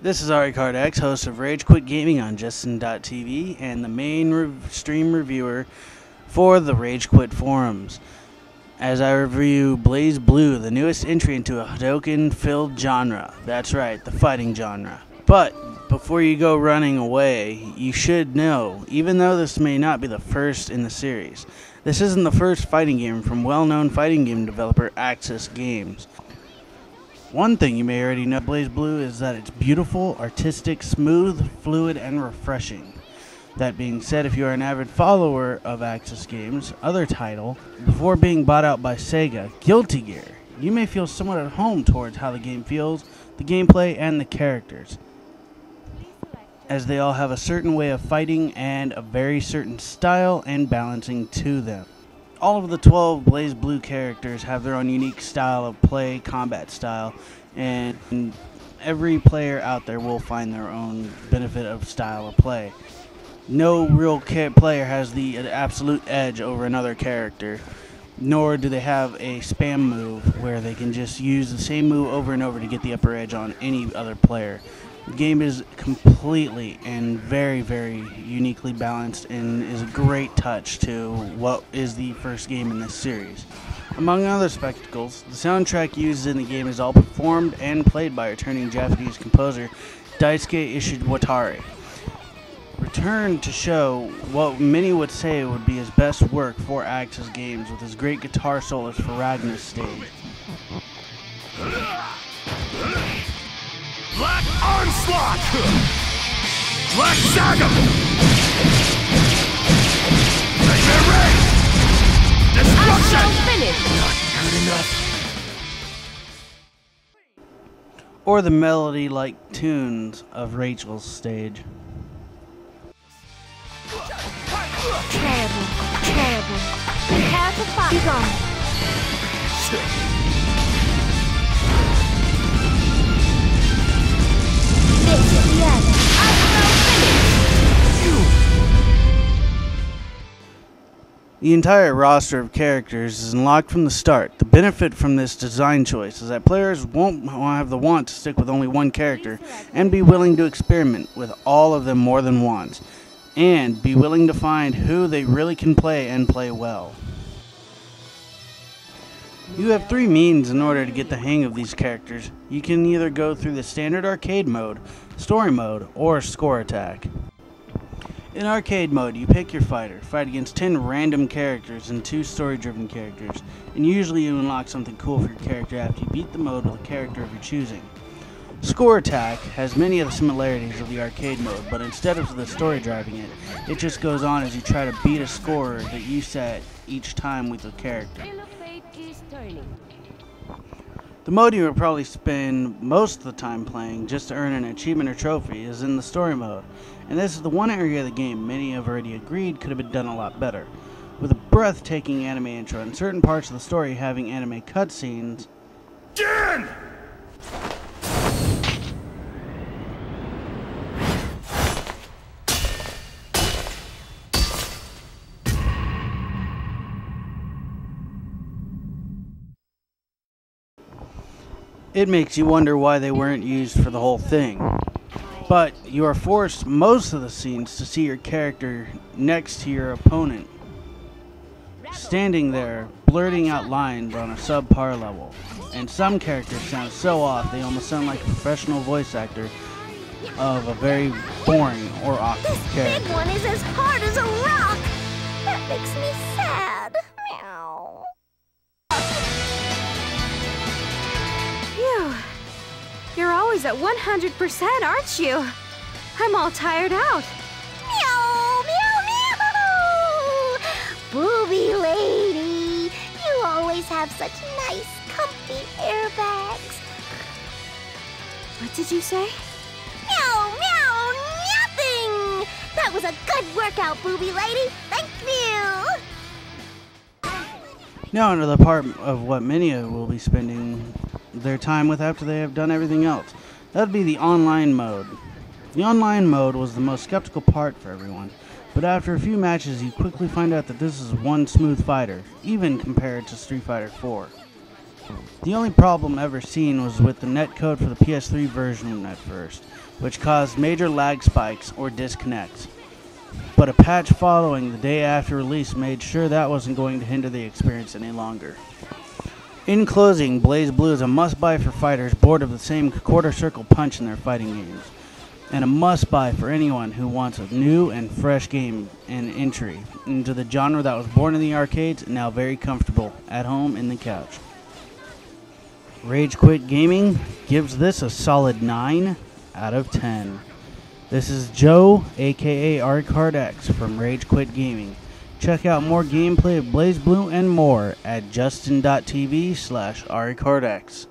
This is ArykheartX, host of Rage Quit Gaming on Justin.tv, and the main stream reviewer for the Rage Quit forums, as I review blazblue, the newest entry into a Hadoken-filled genre. That's right, the fighting genre. But before you go running away, you should know, even though this may not be the first in the series, this isn't the first fighting game from well-known fighting game developer Aka Games. One thing you may already know of blazblue is that it's beautiful, artistic, smooth, fluid, and refreshing. That being said, if you are an avid follower of Aka Games' other title, before being bought out by Sega, Guilty Gear, you may feel somewhat at home towards how the game feels, the gameplay, and the characters, as they all have a certain way of fighting and a very certain style and balancing to them. All of the 12 blazblue characters have their own unique style of play, combat style, and every player out there will find their own benefit of style of play. No real player has the absolute edge over another character, nor do they have a spam move where they can just use the same move over and over to get the upper edge on any other player. The game is completely and very, very uniquely balanced and is a great touch to what is the first game in this series. Among other spectacles, the soundtrack used in the game is all performed and played by returning Japanese composer Daisuke Ishiwatari. Returned to show what many would say would be his best work for Aka Games with his great guitar solos for Ragnar's stage. Black Onslaught! Black Saga! Nightmare Ray! Destruction! Not good enough. Or the melody-like tunes of Rachel's stage. Terrible, terrible. Prepare to fight. Be gone. The entire roster of characters is unlocked from the start. The benefit from this design choice is that players won't have the want to stick with only one character and be willing to experiment with all of them more than once, and be willing to find who they really can play and play well. You have three means in order to get the hang of these characters. You can either go through the standard arcade mode, story mode, or score attack. In arcade mode, you pick your fighter, fight against 10 random characters and 2 story-driven characters, and usually you unlock something cool for your character after you beat the mode with a character of your choosing. Score attack has many of the similarities of the arcade mode, but instead of the story driving it, it just goes on as you try to beat a score that you set each time with the character. The mode you will probably spend most of the time playing just to earn an achievement or trophy is in the story mode, and this is the one area of the game many have already agreed could have been done a lot better. With a breathtaking anime intro and certain parts of the story having anime cutscenes. Jin! It makes you wonder why they weren't used for the whole thing. But you are forced most of the scenes to see your character next to your opponent, standing there, blurting out lines on a subpar level. And some characters sound so off they almost sound like a professional voice actor of a very boring or awkward character. This big one is as hard as a rock! That makes me sad. Meow. Phew. You're always at 100%, aren't you? I'm all tired out. Meow, meow, meow! Booby lady, you always have such nice, comfy airbags. What did you say? Meow, meow, nothing! That was a good workout, booby lady. Thank you! Now into the part of what many will be spending their time with after they have done everything else. That would be the online mode. The online mode was the most skeptical part for everyone, but after a few matches you quickly find out that this is one smooth fighter, even compared to Street Fighter 4. The only problem ever seen was with the netcode for the PS3 version at first, which caused major lag spikes or disconnects. But a patch following the day after release made sure that wasn't going to hinder the experience any longer. In closing, BlazBlue is a must-buy for fighters bored of the same quarter-circle punch in their fighting games, and a must-buy for anyone who wants a new and fresh game and entry into the genre that was born in the arcades and now very comfortable at home in the couch. Rage Quit Gaming gives this a solid 9 out of 10. This is Joe, aka ArykheartX from Rage Quit Gaming. Check out more gameplay of BlazBlue and more at justin.tv/ArykheartX.